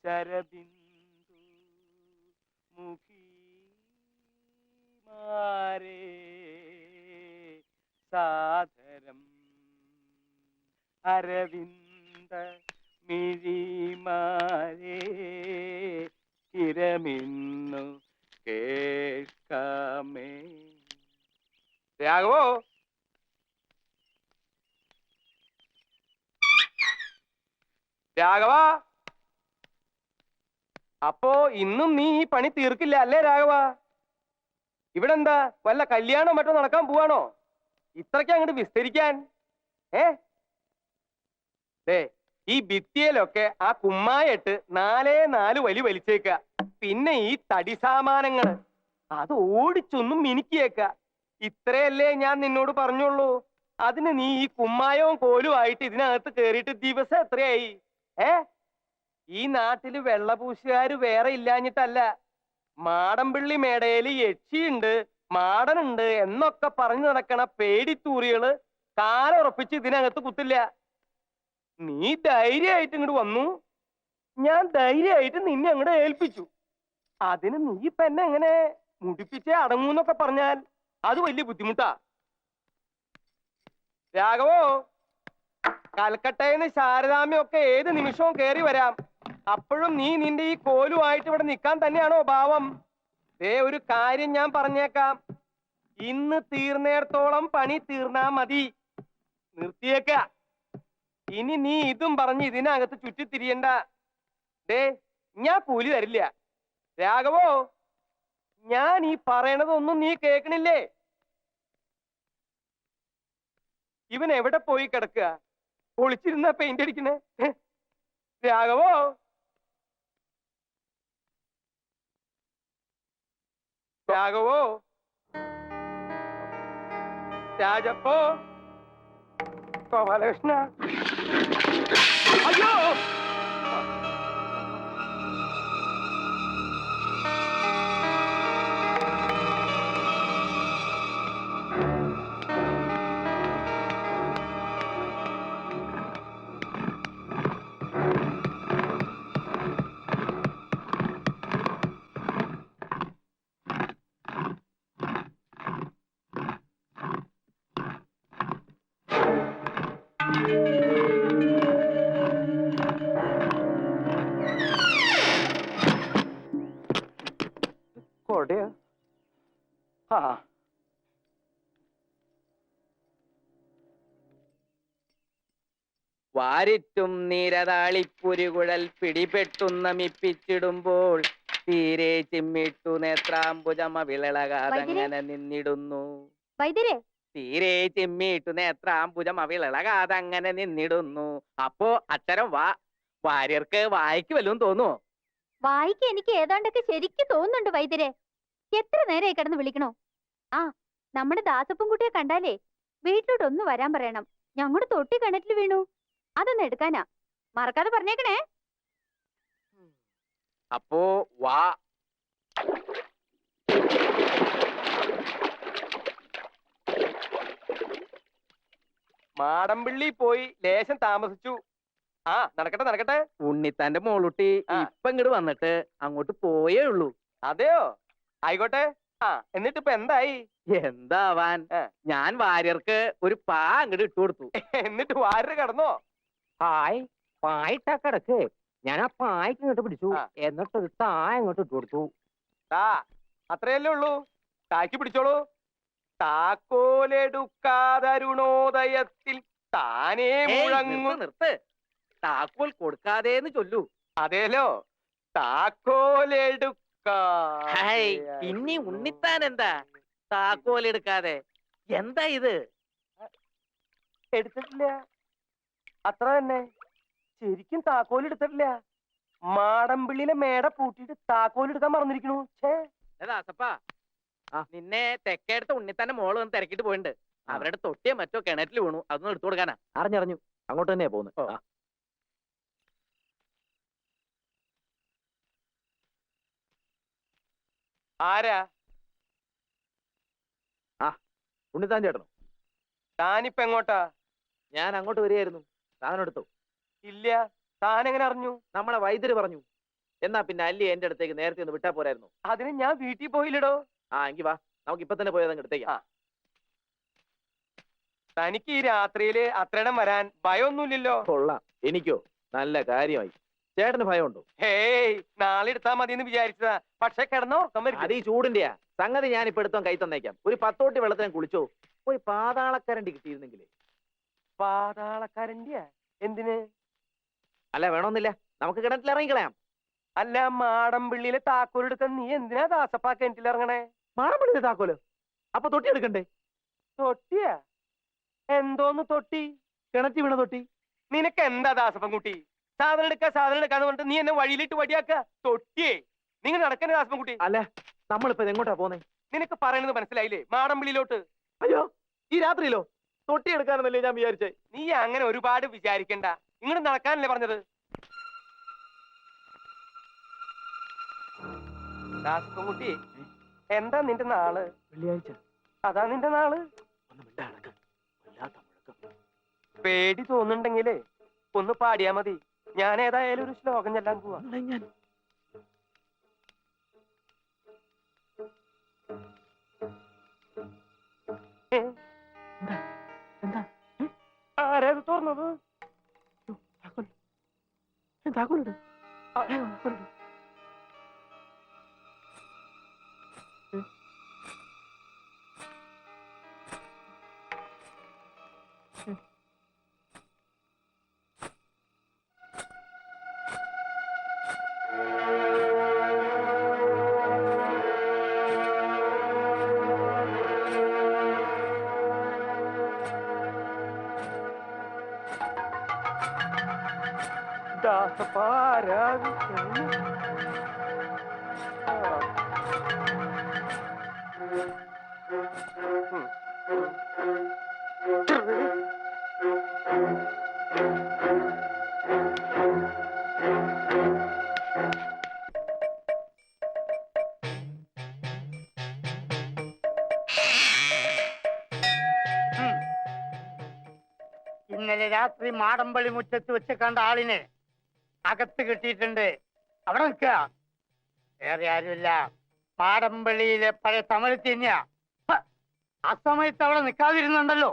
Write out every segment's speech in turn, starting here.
ശരബിന്ദു മുഖി മാരേ സാദരം അരവിന്ദ മിഴിമാരേ ഇരമിന്നു കേൾക്കാമേ. രാഘവോ, രാഘവ, അപ്പോ ഇന്നും നീ ഈ പണി തീർക്കില്ല അല്ലേ രാഘവ? ഇവിടെ എന്താ വല്ല കല്യാണം മറ്റോ നടക്കാൻ പോവാണോ ഇത്രയ്ക്ക് അങ്ങോട്ട് വിസ്തരിക്കാൻ? ഈ ഭിത്തിയിലൊക്കെ ആ കുമ്മായിട്ട് 4 വലി വലിച്ചേക്ക. പിന്നെ ഈ തടി സാമാനങ്ങള് അത് ഓടിച്ചൊന്നും മിനുക്കിയേക്ക. ഇത്രയല്ലേ ഞാൻ നിന്നോട് പറഞ്ഞുള്ളൂ. അതിന് നീ ഈ കുമ്മായവും കോലും ആയിട്ട് ഇതിനകത്ത് കേറിയിട്ട് ദിവസം എത്രയായി? ഈ നാട്ടില് വെള്ളപൂശുകാര് വേറെ ഇല്ലാഞ്ഞിട്ടല്ല. മാടമ്പിള്ളി മേടയില് യക്ഷിയുണ്ട്, മാടനുണ്ട് എന്നൊക്കെ പറഞ്ഞു നടക്കണ പേടിത്തൂറികള് കാലുറപ്പിച്ച് ഇതിനകത്ത് കുത്തില്ല. നീ ധൈര്യമായിട്ട് ഇങ്ങോട്ട് വന്നു, ഞാൻ ധൈര്യമായിട്ട് നിന്നെ അങ്ങോട്ട് ഏൽപ്പിച്ചു. അതിന് നീ ഇപ്പൊ എന്നെ എങ്ങനെ മുടിപ്പിച്ചേ അടങ്ങൂന്നൊക്കെ പറഞ്ഞാൽ അത് വലിയ ബുദ്ധിമുട്ടാ. രാഘവോ, കൽക്കട്ടയിന്ന് ശാരദാമ്മയൊക്കെ ഏത് നിമിഷവും കയറി വരാം. അപ്പോഴും നീ നിന്റെ ഈ കോലുമായിട്ട് ഇവിടെ നിൽക്കാൻ തന്നെയാണോ ഭാവം? ഒരു കാര്യം ഞാൻ പറഞ്ഞേക്കാം, ഇന്ന് തീർന്നേടത്തോളം പണി തീർന്നാ മതി. നിർത്തിയേക്ക. ഇനി നീ ഇതും പറഞ്ഞ് ഇതിനകത്ത് ചുറ്റിത്തിരിയണ്ട. ഞാൻ കൂലി തരില്ല. രാഘവോ, ഞാൻ ഈ പറയണതൊന്നും നീ കേൾക്കണില്ലേ? ഇവൻ എവിടെ പോയി കിടക്കുക? ഒളിച്ചിരുന്ന പെയിന്റ് അടിക്കണേ. രാഘവോ, രാഘവോ, രാജപ്പോ, ഗോപാലകൃഷ്ണ, അയ്യോ! വാരിറ്റും നീരതാളിപ്പുരുകുഴൽ പിടിപെട്ടുന്ന മിപ്പിച്ചിടുമ്പോൾ തീരെ ചിമ്മിട്ടു നേത്രാംബുജമ വിളളകാതങ്ങനെ നിന്നിടുന്നു. തീരെ ചിമ്മിട്ടു നേത്രാംബുജമ വിളളകാതങ്ങനെ നിന്നിടുന്നു. അപ്പോ അക്ഷരം വാ. വാര്യർക്ക് വായിക്ക് വല്ലതും തോന്നുവോ? വായിക്ക് എനിക്ക് ഏതാണ്ടൊക്കെ ശരിക്കും തോന്നുന്നുണ്ട് വൈദ്യരെ. എത്ര നേരമായി കിടന്ന് വിളിക്കണോ? ആ, നമ്മുടെ ദാസപ്പൻകുട്ടിയെ കണ്ടാലേ വീട്ടിലോട്ട് ഒന്ന് വരാൻ പറയണം. ഞങ്ങളുടെ തൊട്ടി കിണറ്റിൽ വീണു, അതൊന്ന് എടുക്കാനാ. മറക്കാതെ പറഞ്ഞേക്കണേ. അപ്പോ വാ. മാടമ്പിള്ളി പോയി ലേശം താമസിച്ചു. നടക്കട്ടെ നടക്കട്ടെ. ഉണ്ണിത്താന്റെ മോളുട്ടി ഇപ്പൊ ഇങ്ങോട്ട് വന്നിട്ട് അങ്ങോട്ട് പോയേ ഉള്ളൂ. അതെയോ? ആയിക്കോട്ടെ. എന്നിട്ട് ഇപ്പൊ എന്തായി? എന്താവാൻ, ഞാൻ വാര്യർക്ക് ഒരു പാ അങ്ങോട്ട് ഇട്ടു കൊടുത്തു. എന്നിട്ട് വാര്യർ കിടന്നോ? പായിട്ടാ കിടക്ക്. ഞാൻ ആ പായ്ക്ക് ഇങ്ങോട്ട് പിടിച്ചു, എന്നിട്ട് ഒരു താ അങ്ങോട്ട് ഇട്ടു കൊടുത്തു. അത്രയല്ലേ ഉള്ളൂ? താക്കി പിടിച്ചോളൂ. താക്കോലെടുക്കാതരുണോദയത്തിൽ താനേ മുഴങ്ങും. നിർത്ത്. താക്കോൽ കൊടുക്കാതേന്ന് ചൊല്ലൂ. അതേലോ, താക്കോലെടുക്കാ. ഇനി ഉണ്ണിത്താൻ എന്താ താക്കോൽ എടുക്കാതെ? എന്താ ഇത്? എടുത്തിട്ടില്ല, അത്ര തന്നെ. ശരിക്കും താക്കോൽ എടുത്തിട്ടില്ല. മാടമ്പിള്ളിയിലെ മേട പൂട്ടിയിട്ട് താക്കോൽ എടുക്കാൻ മറന്നിരിക്കണു. ദാസപ്പാ, നിന്നെ തെക്കേടുത്ത ഉണ്ണിത്താന്റെ മോള് വന്ന് തിരക്കിട്ട് പോയിട്ടുണ്ട്. അവരുടെ തൊട്ടിയോ മറ്റോ കിണറ്റിൽ വീണു, അതൊന്നും എടുത്തു കൊടുക്കാനാ. അറിഞ്ഞറിഞ്ഞു, അങ്ങോട്ട് തന്നെയാ പോകുന്നത്. ആരാ? ഉണ്ണിത്താൻ ചേട്ടനോ? താനിപ്പ എങ്ങോട്ടാ? ഞാൻ അങ്ങോട്ട് വരികയായിരുന്നു. സാധനം എടുത്തോ? ഇല്ല. താൻ എങ്ങനെ അറിഞ്ഞു? നമ്മളെ വൈദ്യര് പറഞ്ഞു. എന്നാ പിന്നെ അല്ലി എന്റെ അടുത്തേക്ക് നേരത്തെ ഒന്ന് വിട്ടാ പോരായിരുന്നു. അതിന് ഞാൻ വീട്ടിൽ പോയില്ലടോ. ആ എങ്കി വാ, നമുക്ക് ഇപ്പൊ തന്നെ പോയതങ്ങ് എടുത്തേക്കാം. തനിക്ക് ഈ രാത്രിയില് അത്രയിടം വരാൻ ഭയമൊന്നുമില്ലല്ലോ? കൊള്ളാം. എനിക്കോ? നല്ല കാര്യമായി. ചേട്ടന് ഭയമുണ്ടോ? ഹേയ്, നാളെ എടുത്താ മതി എന്ന് വിചാരിച്ചതാ. പക്ഷെ കിടന്ന ഉറക്കം വരും. അത് ഈ ചൂടിന്റെയാ സംഗതി. ഞാൻ ഇപ്പൊ എടുത്തോ കൈ തന്നേക്കാം. ഒരു 10 തൊട്ടി വെള്ളത്തിന് കുളിച്ചോ. പോയി പാതാളക്കരണ്ടി കിട്ടിയിരുന്നെങ്കിലേ. പാതാളക്കാരന്റെ എന്തിന്? അല്ല വേണമെന്നില്ല, നമുക്ക് കിണറ്റിൽ ഇറങ്ങിക്കളയാം. അല്ല, മാടമ്പിള്ളിയിലെ താക്കോലെടുക്കാൻ നീ എന്തിനാ ദാസപ്പാ കിണറ്റിലിറങ്ങണേ? മാറമ്പള്ളിയിലെ താക്കോല് അപ്പൊ തൊട്ടി എടുക്കണ്ടേ? തൊട്ടിയാ? എന്തോന്ന് തൊട്ടി? കിണറ്റി വീണ തൊട്ടി. നിനക്ക് എന്താ ദാസപ്പൻ കുട്ടി? സാധനം എടുക്കാന്ന് പറഞ്ഞിട്ട് നീ എന്നെ വഴിയിലിട്ട് വടിയാക്ക. തൊട്ടിയേ, നിങ്ങൾ നടക്കണേ ദാസപ്പൻ കുട്ടി. അല്ല, നമ്മളിപ്പോ എങ്ങോട്ടാ പോന്നെ? നിനക്ക് പറയുന്നത് മനസ്സിലായില്ലേ? മാടമ്പിള്ളിയിലോട്ട്. അയ്യോ, ഈ രാത്രിയിലോ? തൊട്ടി എടുക്കാനെന്നല്ലേ ഞാൻ വിചാരിച്ചേ. നീ അങ്ങനെ ഒരുപാട് വിചാരിക്കണ്ട. ഇങ്ങോട്ട് നടക്കാനല്ലേ പറഞ്ഞത്? ദാസപ്പൻ കുട്ടി, എന്താ നിന്റെ നാള്? വെള്ളിയാഴ്ച. അതാ നിന്റെ നാള്? ഒന്ന് മിണ്ടാടക്ക്. വല്ലാത്ത മുഴക്കം. പേടി തോന്നുന്നുണ്ടെങ്കിലേ ഒന്ന് പാടിയാ മതി. ഞാൻ ഏതായാലും ഒരു ശ്ലോകം ചെല്ലാൻ പോവാ. ഞാൻ ഏ? എന്താ ആരാ ഇത് തുറന്നത്? താക്കോലിട്. ദാസപ്പാ, ആരാ ഇത്? ഇന്നലെ രാത്രി മാടമ്പള്ളി മുറ്റത്ത് വെച്ച് കണ്ട ആളിനെ അകത്ത് കിട്ടിയിട്ടുണ്ട്. അവിടെ നിൽക്കുക. വേറെ ആരുമില്ല, മാടമ്പള്ളിയിലെ പഴയ തമിഴ് തന്നെയാ. ആ സമയത്ത് അവിടെ നിൽക്കാതിരുന്നുണ്ടല്ലോ,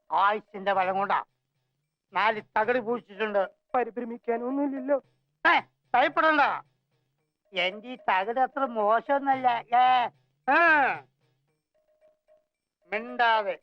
ആയുസിന്റെ ബലം കൊണ്ടാ. 4 തകടി പൂച്ചിട്ടുണ്ട്. പരിഭ്രമിക്കാനൊന്നുമില്ലല്ലോ. ഭയപ്പെടണ്ട, എന്റെ ഈ തകട് അത്ര മോശമൊന്നല്ല. മിണ്ടാതെ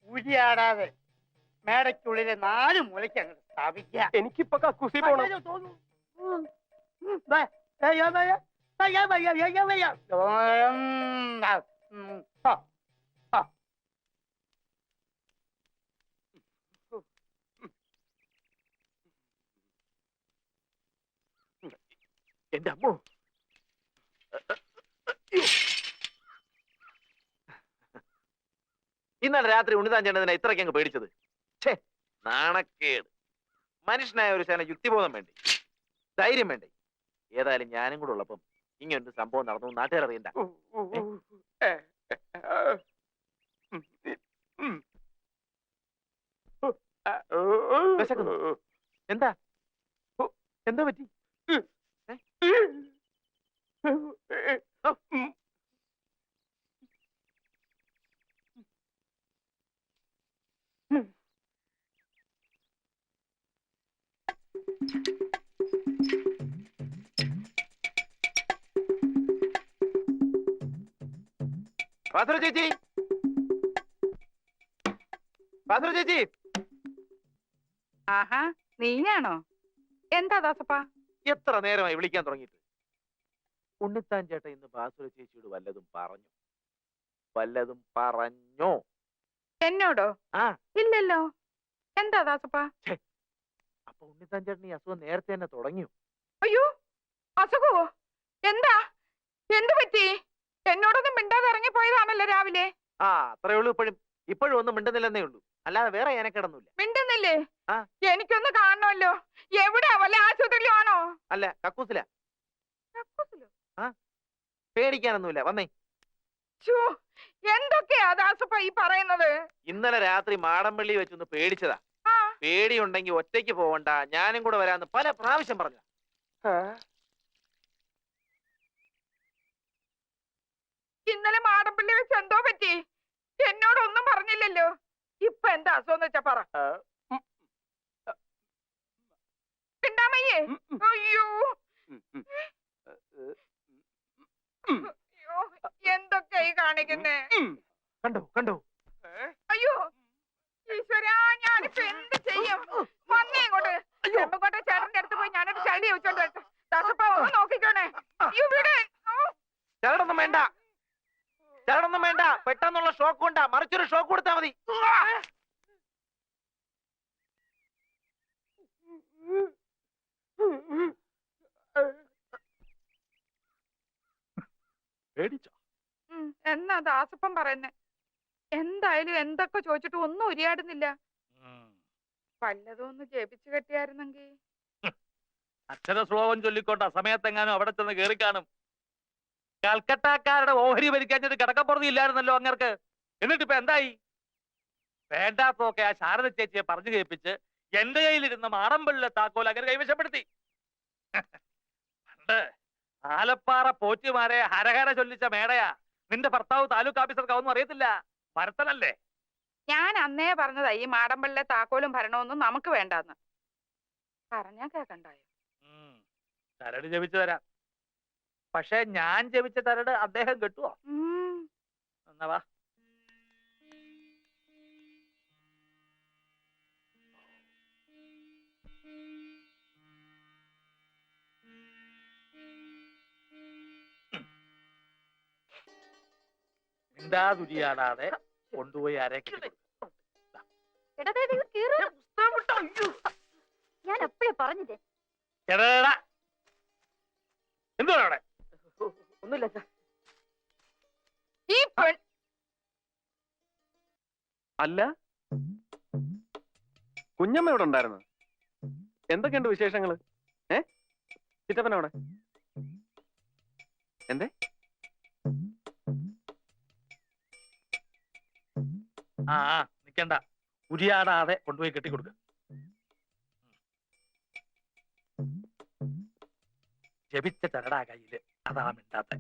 ഉരിയാടാതെ മേടയ്ക്കുള്ളിലെ 4 മൂലയ്ക്ക് അങ്ങോട്ട് സ്ഥാപിക്കുക. എനിക്കിപ്പൊ കക്കൂസി പോണം. എന്റെ അമ്മോ, ഇന്നലെ രാത്രി ഉണ്ണിതാൻ ചേട്ടനെ ഇത്രയ്ക്ക് അങ്ങ് പേടിച്ചത്. ഛേ, നാണക്കേട്. മനുഷ്യനായ ഒരു ശേന യുക്തിബോധം വേണ്ടേ, ധൈര്യം വേണ്ടേ? ഏതായാലും ഞാനും കൂടെ ഉള്ളപ്പം ഇങ്ങനൊരു സംഭവം നടന്നു നാട്ടുകാർ അറിയണ്ട. എന്താ എന്താ പറ്റി? പാത്ര ചേച്ചി, പാത്ര ചേച്ചി. ആഹാ, നീയാണോ? എന്താ ദാസപ്പാ? എത്ര നേരമായി വിളിക്കാൻ തുടങ്ങിയിട്ട്? ഉണ്ണിത്താൻ ചേട്ടൻ ഇന്ന് ബാസുര ചേച്ചിയോട് വല്ലതും പറഞ്ഞോ? എന്നോടോ? ആ. ഇല്ലല്ലോ. എന്താ ദാസപ്പാ? അപ്പൊ ഉണ്ണിത്താൻ ചേട്ടൻ ഈ അസുഖം നേരത്തെ തന്നെ തുടങ്ങിയോ? അയ്യോ, അസുഖമോ? എന്താ? എന്തു പറ്റി? എന്നോടൊന്നും മിണ്ടാതെ ഇറങ്ങിപ്പോയതാണല്ലോ രാവിലെ. ആ, അത്രേ ഉള്ളൂ. ഇപ്പോഴും ഒന്നും മിണ്ടുന്നില്ലെന്നേ ഉള്ളൂ, അല്ലാതെ വേറെ എനക്കിടന്നില്ല. മിണ്ടുന്നില്ലേ? ആ. എനിക്കൊന്ന് കാണണമല്ലോ. എവിടെയാ? വല്ല ആശുപത്രിയിലും ആണോ? അല്ല, കക്കൂസില. കക്കൂസിലോ? പേടിക്കാനൊന്നുമില്ല, വന്നേ. എന്തൊക്കെയാ ദാസപ്പ ഈ പറയുന്നത്? ഇന്നലെ രാത്രി മാടമ്പള്ളി വെച്ചൊന്ന് പേടിച്ചതാ. പേടിയുണ്ടെങ്കിൽ ഒറ്റയ്ക്ക് പോവണ്ട, ഞാനും കൂടെ വരാന്ന് പല പ്രാവശ്യം പറഞ്ഞു. ഇന്നലെ മാടമ്പള്ളി വെച്ച് എന്തോ പറ്റി? എന്നോടൊന്നും പറഞ്ഞില്ലല്ലോ. ഇപ്പൊ എന്താ അസുഖം വെച്ചാ പറ. പിണ്ടാമയ്യേ, അയ്യോ അയ്യോ, എന്തൊക്കെയായി കാണിക്കുന്നേ? കണ്ടോ കണ്ടോ? അയ്യോ ഈശ്വരാ, ഞാനിപ്പോ എന്ത് ചെയ്യും? വന്നേ ഇങ്ങോട്ട്. ചെമ്പക്കോട്ടെ ചേട്ടന്റെ അടുത്ത് പോയി ഞാനൊരു ചളി ചോദിച്ചോണ്ട് വരട്ടെ. ദാസപ്പ ഒന്ന് നോക്കിക്കോണേ. ഇവിടെ ചരടൊന്നും വേണ്ട, ചരടൊന്നും വേണ്ട. പെട്ടെന്നുള്ള ഷോക്ക് കൊണ്ടാ, മറിച്ചൊരു ഷോക്ക് കൊടുത്താ മതി. പേടിച്ചോ? എന്നാ ദാസപ്പൻ പറയുന്നേ? എന്തായാലും എന്തൊക്കെ ചോദിച്ചിട്ട് ഒന്നും ഉരിയാടുന്നില്ല. വല്ലതും ഒന്ന് ജപിച്ചു കെട്ടിയായിരുന്നെങ്കിൽ. അക്ഷര ശ്ലോകം ചൊല്ലിക്കൊണ്ട സമയത്തെങ്ങാനും അവിടെ ചെന്ന് കേറി കാണും. കൽക്കട്ടക്കാരുടെ ഓഹരി ഭരിക്കാഞ്ഞിട്ട് കിടക്കപ്പുറത്തി ഇല്ലായിരുന്നല്ലോ അങ്ങർക്ക്. എന്നിട്ടിപ്പോ എന്തായി? വേണ്ടാത്തൊക്കെ ആ ശാരദ ചേച്ചിയെ പറഞ്ഞു കേൾപ്പിച്ച് എന്റെ കയ്യിലിരുന്ന മാടമ്പള്ളിലെ താക്കോൽ അങ്ങനെ കൈവശപ്പെടുത്തി. പണ്ട് ആലപ്പാറ പോറ്റുമാരെ ഹരഹര ചൊല്ലിച്ച മേടയാ. നിന്റെ ഭർത്താവ് താലൂക്ക് ഓഫീസർക്കാവൊന്നും അറിയത്തില്ല, ഭരതനല്ലേ. ഞാൻ അന്നേ പറഞ്ഞതാ ഈ മാടമ്പള്ളിലെ താക്കോലും ഭരണമൊന്നും നമുക്ക് വേണ്ടാന്ന്. പറഞ്ഞാ കേക്കണ്ടായോ? ചരട് ജപിച്ചു തരാം. പക്ഷെ ഞാൻ ജപിച്ച ചരട് അദ്ദേഹം കെട്ടുവോ? എന്നാ വാ. മിണ്ടാതുരിയാടാതെ കൊണ്ടുപോയി അരക്കി. എടാ, ദേ ഇത് കീറ്. ഞാൻ അപ്പഴേ പറഞ്ഞില്ലേ. എന്തുവാ അവിടെ? ഒന്നുമില്ല അച്ഛാ. ഈ പെൺ അല്ല, കുഞ്ഞമ്മ ഇവിടെ ഉണ്ടായിരുന്നു. എന്തൊക്കെയുണ്ട് വിശേഷങ്ങള്? ചിറ്റപ്പനവിടെ എന്തേ? ആ നിക്കണ്ട, ഉരിയാടാതെ കൊണ്ടുപോയി കെട്ടിക്കൊടുക്ക. ജപിച്ച ചരടാ കയ്യില്, അതാ മിണ്ടാത്ത.